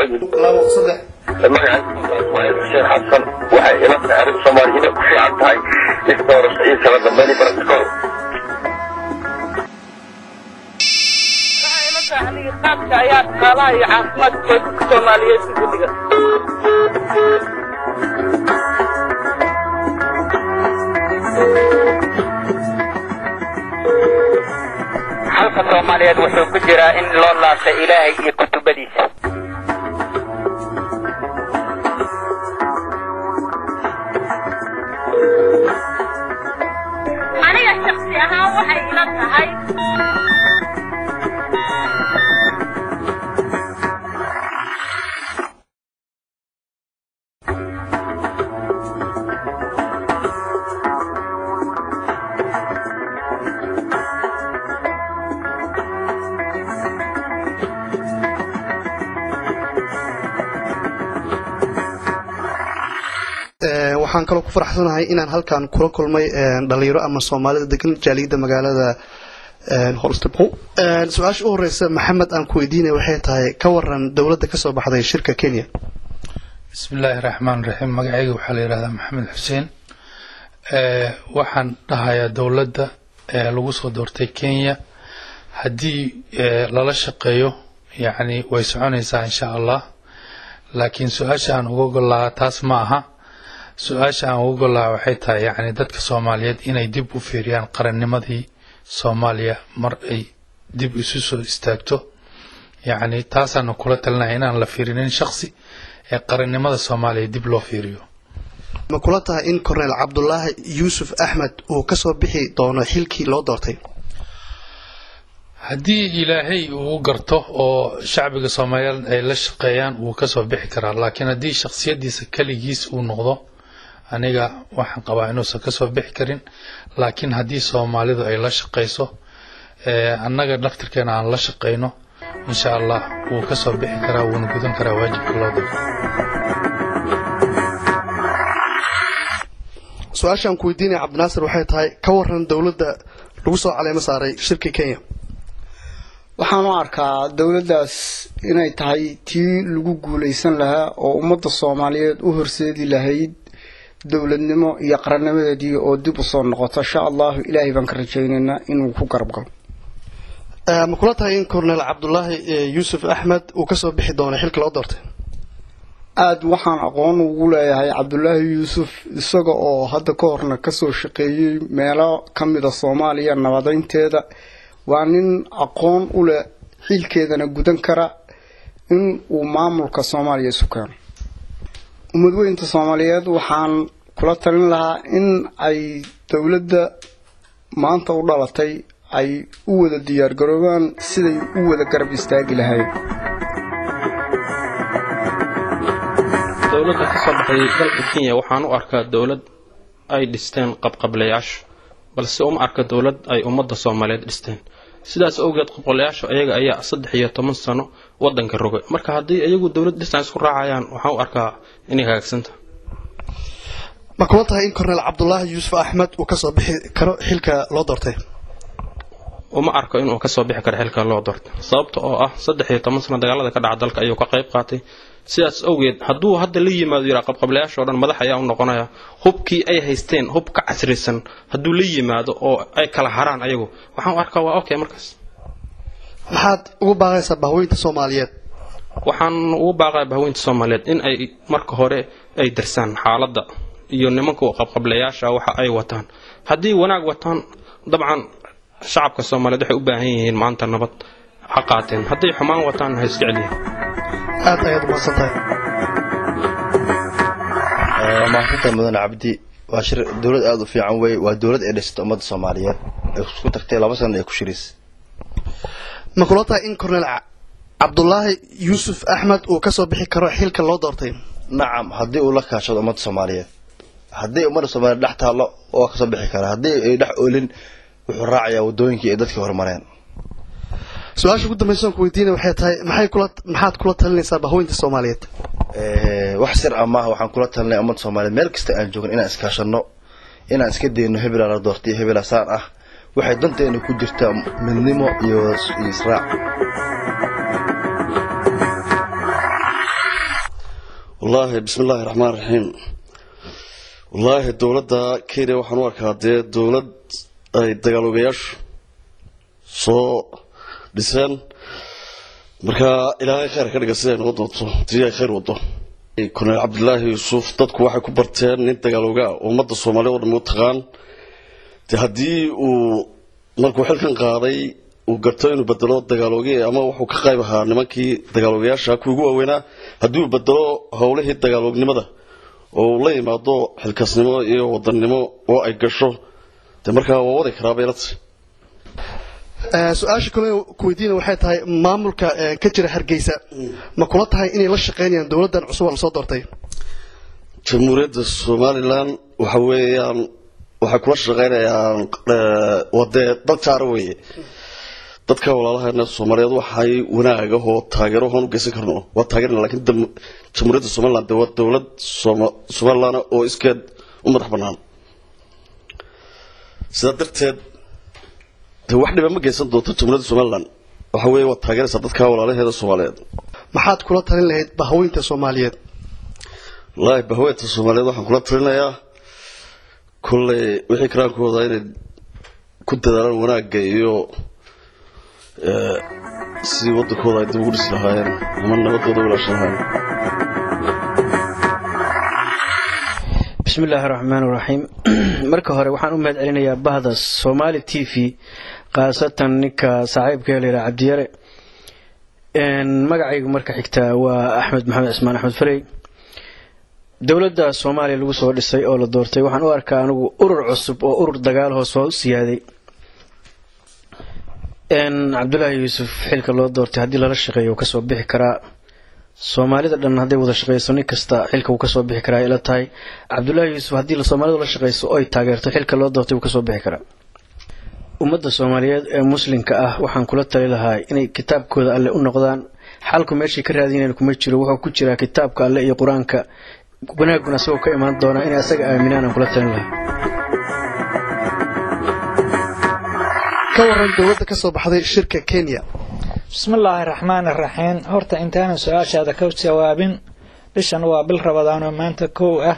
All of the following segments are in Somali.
محمد الله صدق المجال وحسين حسن وحي إلى تعرف صوماليين في عطاي إستور سعيد سنة ضماني برسكول يعني قابك أيات قالاي عاصمة الصومالية سيكونية حلقة الصومالية وحو كجرا إن لولا سإلهي كتب ديسا أنا الشخصي أها وحي إلى هاي waxaan kaloo ku faraxsanahay inaan halkan kula kulmay dhalinyaro ama Soomaalida degan jaaliyada magaalada Holstebro su'aasha ugu horeysa maxamed aan ku weydiinay waxay tahay ka waran dawladda ka soo baxday shirka Kenya bismillaahir rahmaanir rahiim magacaygu waxa la yiraahdaa maxamed xuseen waxaan dhahayaa dawladda lagu soo doortay Kenya hadii lala shaqeeyo yani way soconaysaa insha Allah laakiin su'aasha aan ugu golaa taas ma aha su'aasha aan ugu golaa waxay tahay yani dadka Soomaaliyeed inay dib u fiiriyaan qarannimadii Soomaaliya mar ay dib isu soo istaagto yani taas aan kula talinahay inaan la fiirinin shakhsi ee qarannimada Soomaaliya dib loo fiiriyo ma kula tahay in Colonel Cabdullaahi Yuusuf Axmed uu ka soo bixi doono xilkii loo doortay haddii ilaahay uu garto oo shacbiga Soomaaliyeed ay la shaqeeyaan uu ka soo bixi karaa laakiin haddii shakhsiyadiisa kaligiis uu noqdo aniga waxaan qabaa inuu ka soo bixi karin laakiin haddii Soomaalidu ay la shaqeyso annaga naftirkeena aan la shaqeyno insha Allah uu ka soo bixi karaa wuuna gudan karaa waajibka loo doortay su'aashan ku weydiinay Cabdinaasir waxay tahay ka waran dawladda lagu soo caleemo saaray shirka Kenya waxaan u arkaa dawladdaas inay tahay tii lagu guuleysan lahaa oo ummadda Soomaaliyeed u horseedi lahayd dawladnimo iyo qarannimadeedii oo dib u soo noqoto insha Allah Ilaahay baan ka rajaynaynaa inuu ku garab galo ma kula tahay in Colonel Cabdullaahi Yuusuf Axmed uu ka soo bixi doono xilka loo doortay aad waxaan aqoon ugu leeyahay Cabdullaahi Yuusuf isaga oo hadda ka horna ka soo shaqeeyay meelo kamid ah Soomaaliya nabadeynteeda waa nin aqoon u leh xilkeedana gudan kara in uu maamulka Soomaaliya isu keeno ummadweynta Soomaaliyeed waxaan kula talin lahaa in ay dawladda maanta u dhalatay ay u wada diyaar garoobaan siday u wada garab istaagi lahaayeen dawladda ka soo baxday dalka Kenya waxaan u arkaa dawlad ay dhisteen qabqablayaashu balse uma arka dawlad ay ummadda Soomaaliyeed dhisteen sidaas awgeed qabqablayaashu ayaga ayaa 13 sano wadanka rogay marka hadii ayagu dawlad dhistaan isku raacayaan waxaan u arkaa inay hagaagsanta ma kula tahay in Colonel Cabdullaahi Yuusuf Axmed uu ka soo bixi karo xilka loo doortay uma arko inuu ka soo bixi karo xilka loo doortay sababtoo ah 13 sano dagaalada ka dhacay dalka ayuu ka qayb qaatay sidaas awgeed haduu hadda la yimaado yara qabqablayaasha oo dhan madax ayaa u noqonaya hubkii ay haysteen hub ka casrisan haduu la yimaado oo ay kala haraan ayagu waxaan u arkaa waa okay markaas maxaad ugu baaqaysaa bahweynta Soomaaliyeed waxaan ugu baaqay bahweynta Soomaaliyeed in ay marka hore ay darsaan xaaladda iyo nimanka qabqablayaasha waxa ay wataan hadii wanaag wataan dabcan shacabka Soomaaliyeed waxay u baahan yihiin maanta nabad xaqaateen hadii xumaan wataan hay isjeceliin aad ayaad u masantahay maaxuuta mudan cabdi waa shir dawlad aad u fiican way waa dawlad ay dhistay ummadda Soomaaliyeed ay isku tagtay 2 sano ay ku shiris ma kula tahay in Colonel Cabdullaahi Yuusuf Axmed uu ka soo bixi karo xilka loo doortay nacam hadii uu la kaashado ummadda Soomaaliyeed hadii ummadda Soomaaliyeed dhax taalo oo ka soo bixi kara hadii ay dhax oolin wuxuu raacayaa wadooyinkii ay dadka hormareen su'aasha ugu dambaysan ku weydiinay waxay tahay maxaad kula talinaysaa bahweynta Soomaaliyeed wax sir ama waxaan kula talinay ummadda Soomaaliyeed meel kasta aan joogno inaan iskaashano inaan iska deeyno hebel la doortay hebel saan ah waxay danteena ku jirtaa midnimo iyo israac والله بسم الله الرحمن الرحيم والله الدولة كيري وحنوك هذه دولة أي دجالوجياش صو لسان مركا إلهي خير كذا قصين وضوطه تري خير وضوه كنا عبد الله يوسف تدك واحد كبرتين نت دجالوجا ومضى الصومالي والمتقان تهدي ومركو حلكن قاضي وقرتين وبدلوا الدجالوجيا أما وحو كقايبها نمكي دجالوجياش كوجوا وينا هدو بدلوا هؤلاء الدجالوج نمده والله ما ضو حلكسنمو إيه وضنمو وأيقشوا تمركا ووضع كرابيلات su-aasha kale kuweydiina waxay tahay maamulka ka jira Hargeysa ma kula tahay inay la shaqeynayaan dawladdan cusub oo la soo doortay jamhuuriyadda Somaliland waxa weeyaan waxa kula shaqeynayaan wadada dalka weeye dadka walaalaheena Soomaaliyeed waxay wanaagaho taageero hoon u geysan karno waa taageerna laakiin jamhuuriyadda Somaliland waa dawlad Somaliland oo iskeed u madax bannaan sida darteed واحد ما جيسان دوت جمهورية الصومالية وحوي وتاجر صدق كاول عليه هذا الصوماليات محاد كلها ترين لهيد بهوية الصوماليات لا بهوية الصوماليات وحن كلها ترين يا كل وحي كلام كل ضاير كنت دارن وناك جيو سي وضع كل ضاير تقول سلهاين عملنا وضع دولة سلهاين بسم الله الرحمن الرحيم marka hore waxaan u mahadcelinayaa bahda Somali TV qaasatan ninka saaxiibkay leeyahay Cabdiyare magacaygu marka xigta waa Axmed Maxamed Ismaan Axmed Farey dawladda Soomaaliya lagu soo dhisay oo la doortay waxaan u arkaa anigu urur cusub oo urur dagaal hoos soo siyaaday Cabdullaahi Yuusuf xilka loo doortay hadii la shaqeeyo ka soo bixi karaa Soomaalida dhan haday wada shaqeyso nin kasta xilka uu ka soo bixi karaa ila tahay Cabdullaahi Yuusuf hadii la Soomaalida la shaqeyso oo ay taageerto xilka loo doortay uu ka soo bixi karaa ummadda Soomaaliyeed ee muslimka ah waxaan kula tali lahaa inay kitaabkooda Alle u noqdaan xalku meeshii ka raadinayaan kuma jiro wuxuu ku jira kitaabka Alle iyo Quraanka wanaaguna soo ka iman doona in asaga aaminaan kula tali lahaa ka waran dawladda ka soo baxday shirka Kenya بسم الله الرحمن الرحيم هرت انتان سؤال هذا كو جوابين لشان waa bil rabadaan maanta koow ah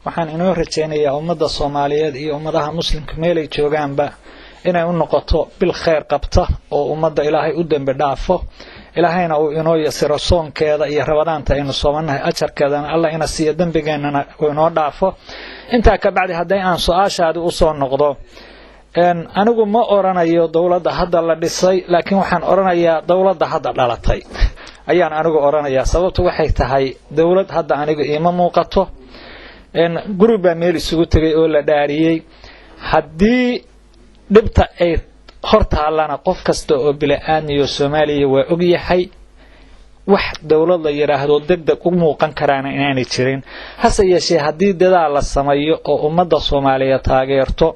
waxaan inoo rajeynayaa ummadda Soomaaliyeed iyo ummadaha muslimka meel ay joogaanba inay u noqoto bil khayr qabta oo ummadda Ilaahay u dambe dhaafo Ilaahayna uu inoo yasiro soonkeeda iyo rabadaanta aynu soomanahay ajarkeedana Allah ina siiyo dambigeennana uu inoo dhaafo inta ka bacdi haday aan su'aashaadu u soo noqdo anigu ma oranayo dawladda hadda la dhisay laakiin waxaan oranayaa dawladda hadda dhalatay ayaan anigu oranayaa sababtu waxay tahay dawlad hadda anigu iima muuqato group baa meel isugu tagay oo la dhaariyay haddii dhibta ay hortaalana qof kasta oo bilaaadniyo Soomaaliya waa og yahay wax dawlad la yiraahdo degdeg u muuqan karaan inaanay jirin hase yeeshee haddii dadaal la sameeyo oo ummadda Soomaaliya taageerto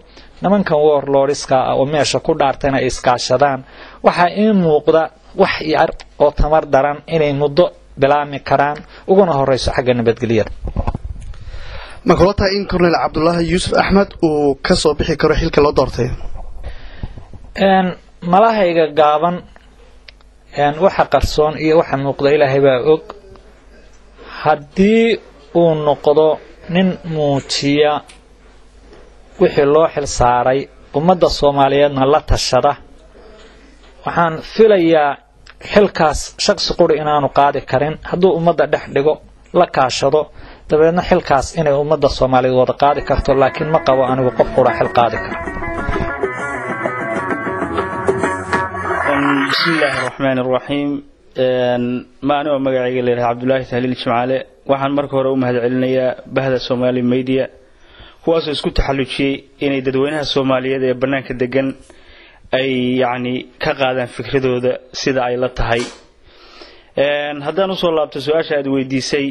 nimankan warlordska oo meesha ku dhaartayna iskaashadaan waxa in muuqda wax yar oo tamar daran inay muddo bilaami karaan uguna horeyso xagga nabadgelyada ma kula tahay in Colonel Cabdullaahi Yuusuf Axmed uu ka soo bixi karo xilka loo doortay malahayga gaaban waxa qarsoon iyo waxa muuqda Ilaahay baa og haddii uu noqdo nin muujiya wixii loo xil saaray ummadda Soomaaliyeedna la tashada waxaan filayaa xilkaas shakhsi qori inaanu qaadi karin hadduu ummadda dhex dhigo la kaashado dabeedna xilkaas inay ummadda Soomaaliyeed wada qaadi karto laakiin ma qabo anigu qof qura xil qaadi karo bismillaahi raxmaani raxiim ma ana magacayga leeyahay Cabdullaahi Tahliil Jimcaale waxaan marka hore u mahadcelinayaa bahda Somali Media kuwaas isku taxallujiyay inay dadweynaha Soomaaliyeed ee banaanka degan ay yaani ka qaadaan fikradooda sida ay la tahay haddaan u soo laabto su'aasha aad weydiisay